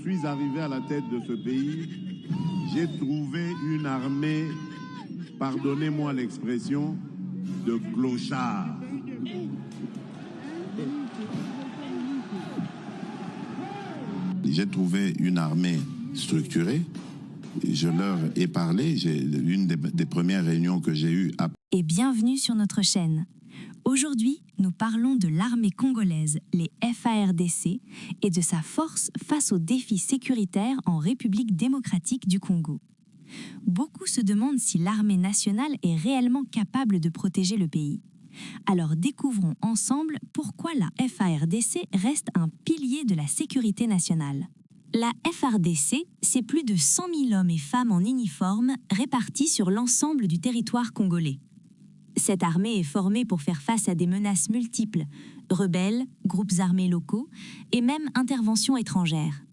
suis arrivé à la tête de ce pays, j'ai trouvé une armée, pardonnez-moi l'expression, de clochards. J'ai trouvé une armée structurée. Je leur ai parlé. Une des premières réunions que j'ai eues. Et bienvenue sur notre chaîne. Aujourd'hui, nous parlons de l'armée congolaise, les FARDC, et de sa force face aux défis sécuritaires en République démocratique du Congo. Beaucoup se demandent si l'armée nationale est réellement capable de protéger le pays. Alors découvrons ensemble pourquoi la FARDC reste un pilier de la sécurité nationale. La FARDC, c'est plus de 100 000 hommes et femmes en uniforme répartis sur l'ensemble du territoire congolais. Cette armée est formée pour faire face à des menaces multiples, rebelles, groupes armés locaux et même interventions étrangères.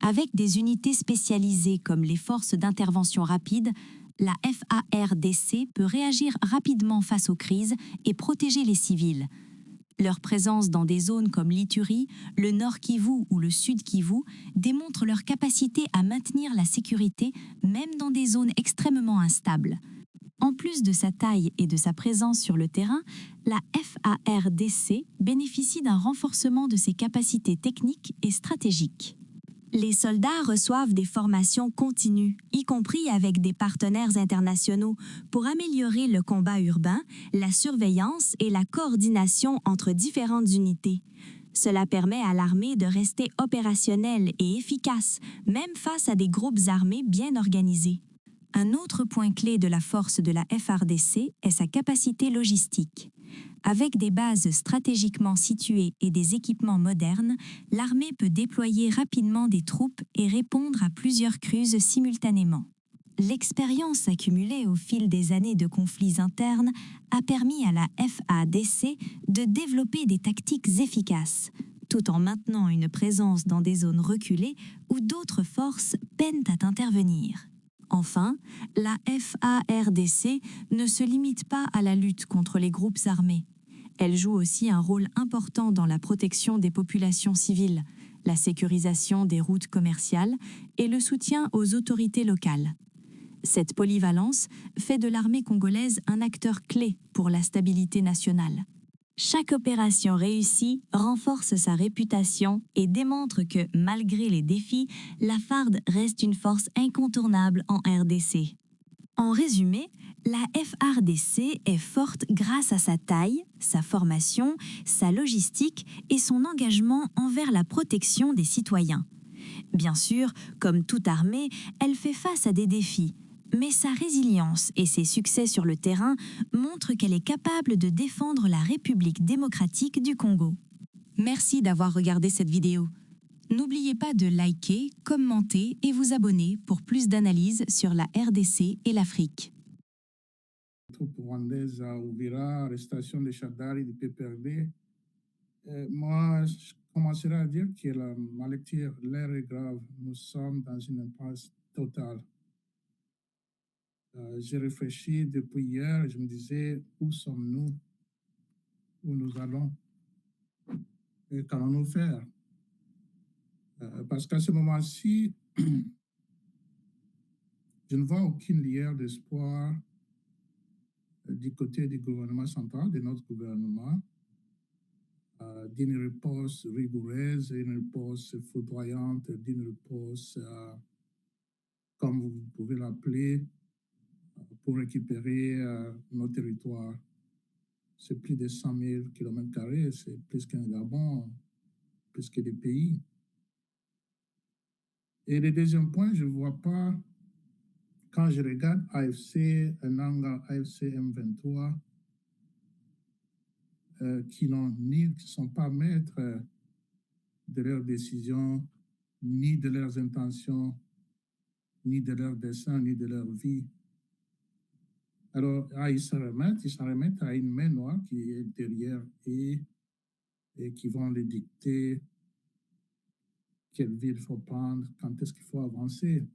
Avec des unités spécialisées comme les forces d'intervention rapide, la FARDC peut réagir rapidement face aux crises et protéger les civils. Leur présence dans des zones comme l'Ituri, le Nord Kivu ou le Sud Kivu démontre leur capacité à maintenir la sécurité même dans des zones extrêmement instables. En plus de sa taille et de sa présence sur le terrain, la FARDC bénéficie d'un renforcement de ses capacités techniques et stratégiques. Les soldats reçoivent des formations continues, y compris avec des partenaires internationaux, pour améliorer le combat urbain, la surveillance et la coordination entre différentes unités. Cela permet à l'armée de rester opérationnelle et efficace, même face à des groupes armés bien organisés. Un autre point clé de la force de la FARDC est sa capacité logistique. Avec des bases stratégiquement situées et des équipements modernes, l'armée peut déployer rapidement des troupes et répondre à plusieurs crues simultanément. L'expérience accumulée au fil des années de conflits internes a permis à la FARDC de développer des tactiques efficaces, tout en maintenant une présence dans des zones reculées où d'autres forces peinent à intervenir. Enfin, la FARDC ne se limite pas à la lutte contre les groupes armés. Elle joue aussi un rôle important dans la protection des populations civiles, la sécurisation des routes commerciales et le soutien aux autorités locales. Cette polyvalence fait de l'armée congolaise un acteur clé pour la stabilité nationale. Chaque opération réussie renforce sa réputation et démontre que, malgré les défis, la FARD reste une force incontournable en RDC. En résumé, la FARDC est forte grâce à sa taille, sa formation, sa logistique et son engagement envers la protection des citoyens. Bien sûr, comme toute armée, elle fait face à des défis. Mais sa résilience et ses succès sur le terrain montrent qu'elle est capable de défendre la République démocratique du Congo. Merci d'avoir regardé cette vidéo. N'oubliez pas de liker, commenter et vous abonner pour plus d'analyses sur la RDC et l'Afrique. La troupe rwandaise à Ouvira, arrestation de Chadari du PPRD. Moi, je commencerai à dire que ma lecture, l'heure est grave. Nous sommes dans une impasse totale. J'ai réfléchi depuis hier, je me disais, où sommes-nous? Où nous allons? Et qu'allons-nous faire? Parce qu'à ce moment-ci, je ne vois aucune lueur d'espoir du côté du gouvernement central, de notre gouvernement, d'une réponse rigoureuse, d'une réponse foudroyante, d'une réponse, comme vous pouvez l'appeler, pour récupérer nos territoires. C'est plus de 100 000 km², c'est plus qu'un Gabon, plus que des pays. Et le deuxième point, je ne vois pas, quand je regarde AFC, Nanga, AFC M23, qui ne sont pas maîtres de leurs décisions, ni de leurs intentions, ni de leurs desseins, ni de leur vie. Alors, ils s'en remettent à une main noire qui est derrière et qui vont les dicter quelle ville il faut prendre, quand est-ce qu'il faut avancer.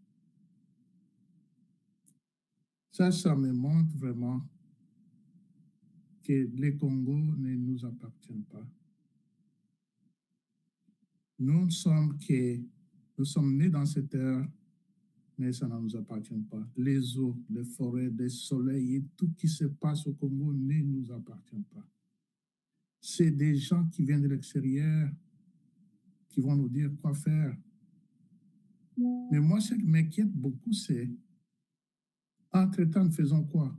Ça me montre vraiment que le Congo ne nous appartient pas. Nous ne sommes que Nous sommes nés dans cette terre, mais ça ne nous appartient pas. Les eaux, les forêts, les soleils et tout ce qui se passe au Congo ne nous appartient pas. C'est des gens qui viennent de l'extérieur qui vont nous dire quoi faire. Mais moi, ce qui m'inquiète beaucoup, c'est, entre-temps, nous faisons quoi?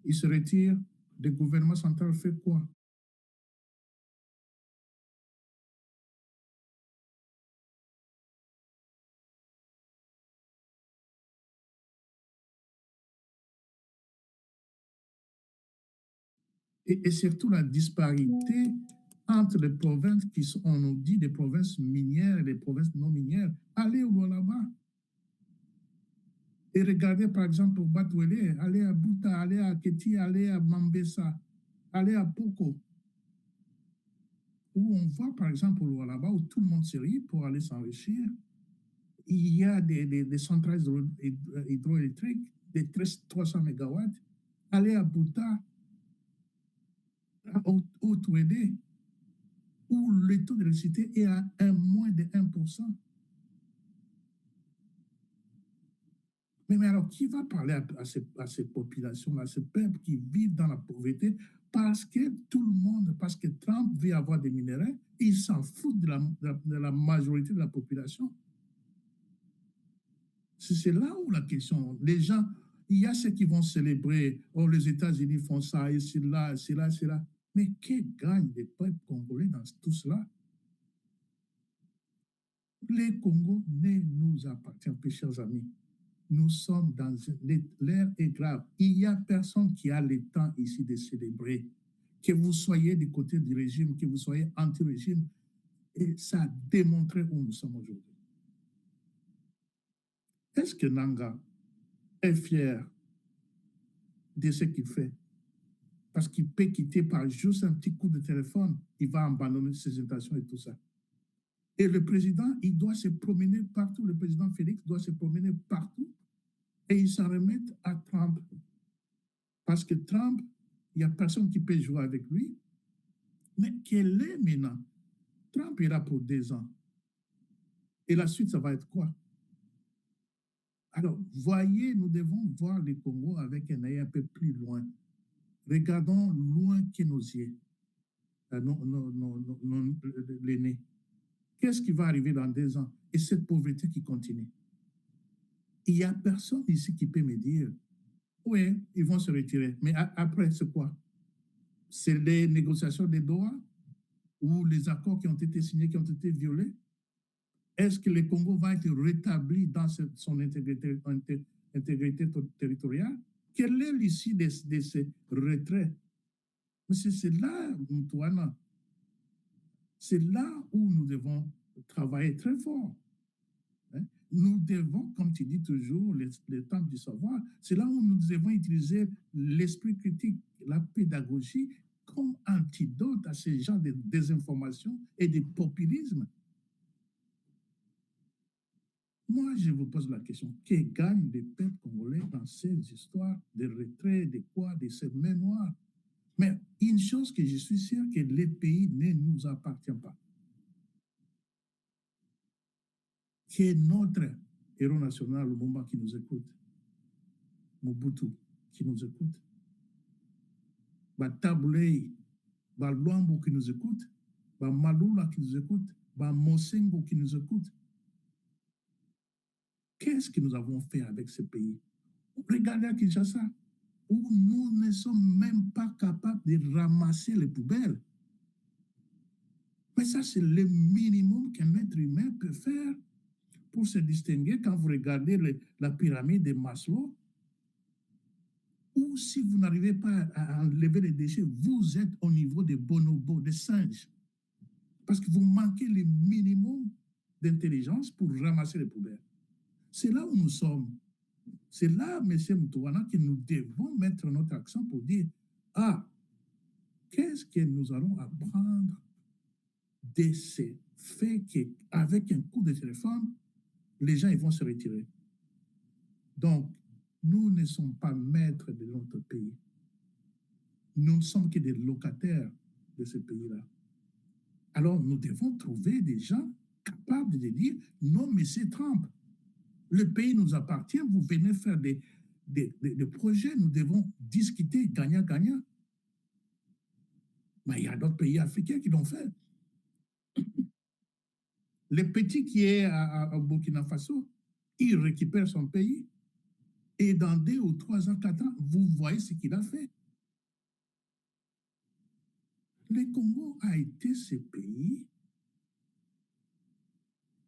Ils se retirent, le gouvernement central fait quoi? Et surtout la disparité entre les provinces qui sont, on nous dit, des provinces minières et des provinces non minières. Allez au là-bas. Et regardez, par exemple, au Batouélé, allez à Bouta, allez à Keti, allez à Mambessa, allez à Poko, où on voit, par exemple, au là-bas, où tout le monde se rit pour aller s'enrichir. Il y a des centrales hydroélectriques de 300 mégawatts. Allez à Bouta, au Touédé, où le taux d'électricité est à moins de 1%. Mais alors, qui va parler à ces populations-là, à ces peuples qui vivent dans la pauvreté parce que tout le monde, parce que Trump veut avoir des minéraux, il s'en fout de la majorité de la population. C'est là où la question, les gens, il y a ceux qui vont célébrer, oh, les États-Unis font ça, et c'est là, c'est là, c'est là. Mais que gagnent les peuples congolais dans tout cela? Les Congos ne nous appartiennent plus, chers amis. Nous sommes dans l'ère est grave. Il n'y a personne qui a le temps ici de célébrer. Que vous soyez du côté du régime, que vous soyez anti-régime, et ça a démontré où nous sommes aujourd'hui. Est-ce que Nanga est fier de ce qu'il fait? Parce qu'il peut quitter par juste un petit coup de téléphone, il va abandonner ses intentions et tout ça. Et le président, il doit se promener partout. Le président Félix doit se promener partout. Et ils s'en remettent à Trump. Parce que Trump, il n'y a personne qui peut jouer avec lui. Mais quel est maintenant? Trump est là pour 2 ans. Et la suite, ça va être quoi? Alors, voyez, nous devons voir le Congo avec un œil un peu plus loin. Regardons loin que nos yeux, les nez. Qu'est-ce qui va arriver dans 2 ans? Et cette pauvreté qui continue. Il n'y a personne ici qui peut me dire, oui, ils vont se retirer. Mais après, c'est quoi? C'est les négociations des Doha ou les accords qui ont été signés, qui ont été violés? Est-ce que le Congo va être rétabli dans son intégrité territoriale? Quelle est l'issue de ces retraits? Mais c'est là, Moutoana, c'est là où nous devons travailler très fort. Hein? Nous devons, comme tu dis toujours, le temps du savoir, c'est là où nous devons utiliser l'esprit critique, la pédagogie comme antidote à ces genres de désinformation et de populisme. Moi, je vous pose la question, que gagnent les peuples congolais dans ces histoires de retrait, de quoi, de ces mains noires? Mais une chose que je suis sûr, que les pays ne nous appartient pas. Que notre héros national, Lumumba, qui nous écoute, Mobutu, qui nous écoute, Tabouley, Luambo qui nous écoute, Malula qui nous écoute, Mosengo qui nous écoute. Qu'est-ce que nous avons fait avec ce pays? Regardez à Kinshasa, où nous ne sommes même pas capables de ramasser les poubelles. Mais ça, c'est le minimum qu'un être humain peut faire pour se distinguer quand vous regardez la pyramide de Maslow. Ou si vous n'arrivez pas à enlever les déchets, vous êtes au niveau des bonobos, des singes. Parce que vous manquez le minimum d'intelligence pour ramasser les poubelles. C'est là où nous sommes. C'est là, M. Moutouana, que nous devons mettre notre accent pour dire, ah, qu'est-ce que nous allons apprendre de ces faits qu'avec un coup de téléphone, les gens ils vont se retirer. Donc, nous ne sommes pas maîtres de notre pays. Nous ne sommes que des locataires de ce pays-là. Alors, nous devons trouver des gens capable de dire non, mais c'est Trump. Le pays nous appartient, vous venez faire des projets, nous devons discuter gagnant-gagnant. Mais il y a d'autres pays africains qui l'ont fait. Le petit qui est à Burkina Faso, il récupère son pays. Et dans 2 ou 3 ans, 4 ans, vous voyez ce qu'il a fait. Le Congo a été ce pays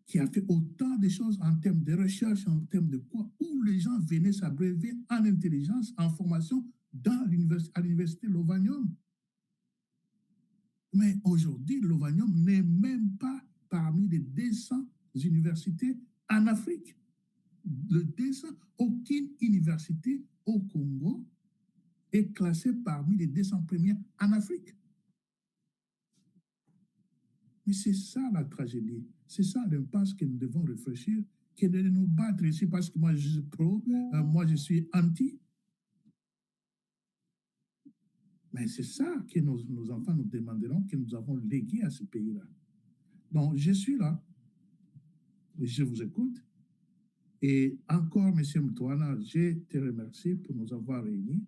qui a fait autant de choses en termes de recherche, en termes de quoi, où les gens venaient s'abreuver en intelligence, en formation à l'université Lovanium. Mais aujourd'hui, Lovanium n'est même pas parmi les 200 universités en Afrique. Le 200, aucune université au Congo est classée parmi les 200 premières en Afrique. Mais c'est ça la tragédie. C'est ça l'impasse que nous devons réfléchir, que de nous battre ici parce que moi je suis pro, moi je suis anti. Mais c'est ça que nos enfants nous demanderont, que nous avons légué à ce pays-là. Donc je suis là, je vous écoute. Et encore, M. Mtwana, je te remercie pour nous avoir réunis.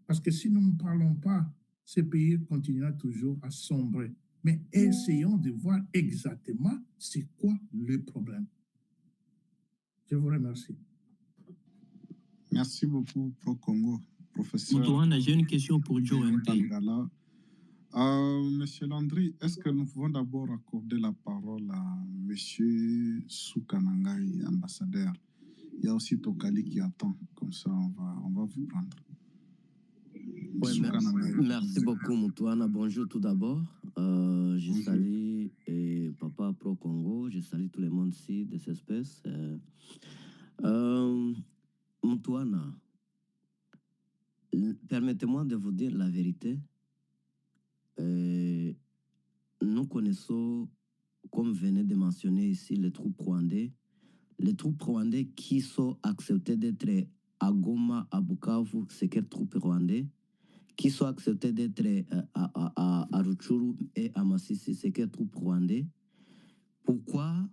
Parce que si nous ne parlons pas, ce pays continuera toujours à sombrer. Mais essayons de voir exactement c'est quoi le problème. Je vous remercie. Merci beaucoup, Pro Congo, professeur. Mtwana, j'ai une question pour Joe MP. Monsieur Landry, est-ce que nous pouvons d'abord accorder la parole à Monsieur Soukanangai, ambassadeur? Il y a aussi Tokali qui attend, comme ça on va vous prendre. Ouais, merci beaucoup, Mtwana. Bonjour tout d'abord. Je salue Papa Pro Congo, je salue tout le monde ici de cette espèce. Mtwana, permettez-moi de vous dire la vérité. Nous connaissons, comme venez de mentionner ici, les troupes rwandais. Les troupes rwandais qui sont acceptées d'être à Goma, à Bukavu, c'est quelles troupes rwandais? Qui sont acceptés d'être à Rutshuru et à Masisi, c'est quelles troupes rwandais? Pourquoi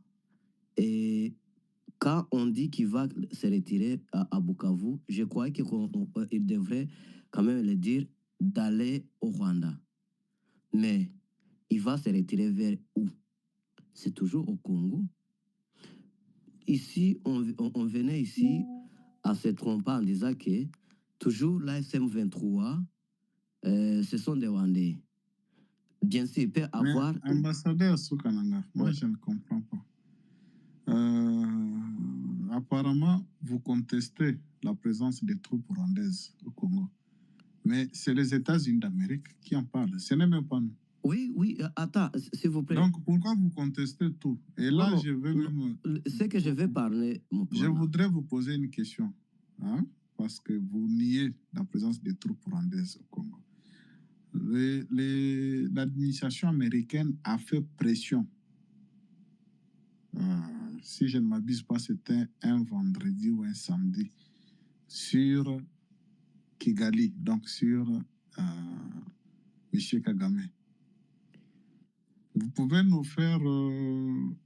quand on dit qu'il va se retirer à Bukavu, je crois qu'il devrait quand même le dire d'aller au Rwanda. Mais il va se retirer vers où? C'est toujours au Congo. Ici, on venait ici à se tromper en disant que toujours l'AFC M23, ce sont des Rwandais. Bien sûr, il peut avoir... Mais, ambassadeur Soukananga, moi je ne comprends pas. Apparemment, vous contestez la présence des troupes rwandaises au Congo. Mais c'est les États-Unis d'Amérique qui en parlent. Ce n'est même pas nous. Oui, attends, s'il vous plaît. Donc, pourquoi vous contestez tout? Et là, non, je veux même... C'est que je vais parler... Je voudrais vous poser une question. Hein? Parce que vous niez la présence des troupes rwandaises au Congo. L'administration américaine a fait pression. Si je ne m'abuse pas, c'était un vendredi ou un samedi sur Kigali, donc sur M. Kagame. Vous pouvez nous faire...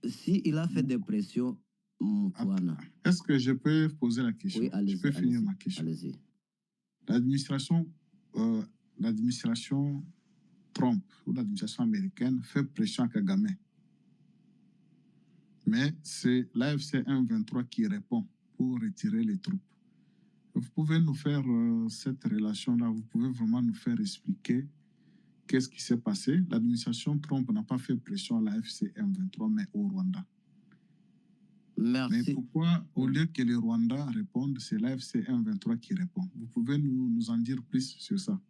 Si il a fait des pressions, Mtwana. Est-ce que je peux poser la question? Oui, allez-y. Je peux finir ma question. Allez-y. L'administration Trump ou l'administration américaine fait pression à Kagame. Mais c'est l'AFC M23 qui répond pour retirer les troupes. Vous pouvez nous faire cette relation-là, vous pouvez vraiment nous faire expliquer qu'est-ce qui s'est passé. L'administration Trump n'a pas fait pression à l'AFC M23, mais au Rwanda. Merci. Mais pourquoi, au lieu que le Rwanda réponde, c'est l'AFC M23 qui répond? Vous pouvez nous en dire plus sur ça?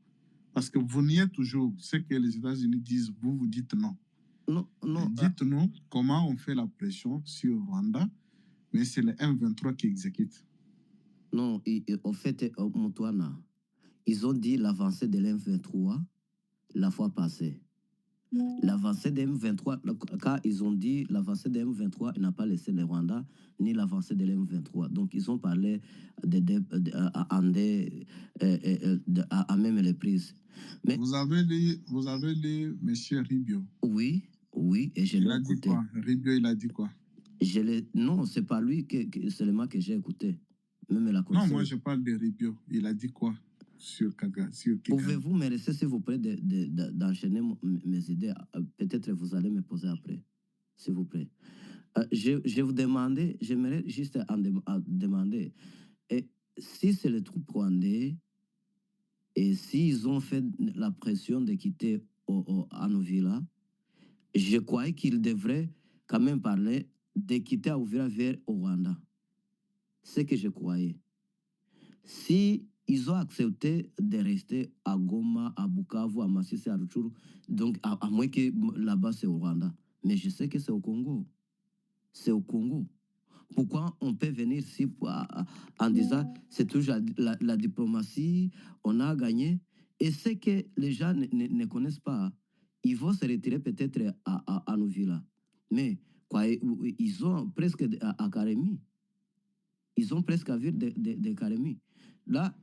Parce que vous niez toujours ce que les États-Unis disent, vous dites non. Non. Dites-nous comment on fait la pression sur le Rwanda, mais c'est le M23 qui exécute. Non, en fait, Mtwana, ils ont dit l'avancée de l'M23 la fois passée. L'avancée de M23, quand ils ont dit l'avancée de M23, il n'a pas laissé le Rwanda, ni l'avancée de l'M23. Donc, ils ont parlé à même les prises. Mais, vous avez lu M. Ribio. Oui. Oui, et je Il l'ai a dit écouté. quoi? Ribio, il a dit quoi? Non, c'est pas lui seulement que j'ai écouté. Même la Non, conseil. moi je parle de Ribio. Il a dit quoi sur sur Kigali? Pouvez-vous me laisser, s'il vous plaît, d'enchaîner mes idées? Peut-être vous allez me poser après, s'il vous plaît. Je vous demandais, j'aimerais juste demander, et si c'est les troupes rwandais, et s'ils ont fait la pression de quitter Anovila, je croyais qu'ils devraient quand même parler de quitter Anovila vers au Rwanda. C'est ce que je croyais. Si ils ont accepté de rester à Goma, à Bukavu, à Masisi, à Rutshuru, donc à moins que là-bas c'est au Rwanda. Mais je sais que c'est au Congo. C'est au Congo. Pourquoi on peut venir ici en disant c'est toujours la diplomatie, on a gagné. Et c'est que les gens ne connaissent pas. Ils vont se retirer peut-être à nos villas. Mais quoi, ils ont presque à Karemi. Ils ont presque à vivre de Karemi. Là,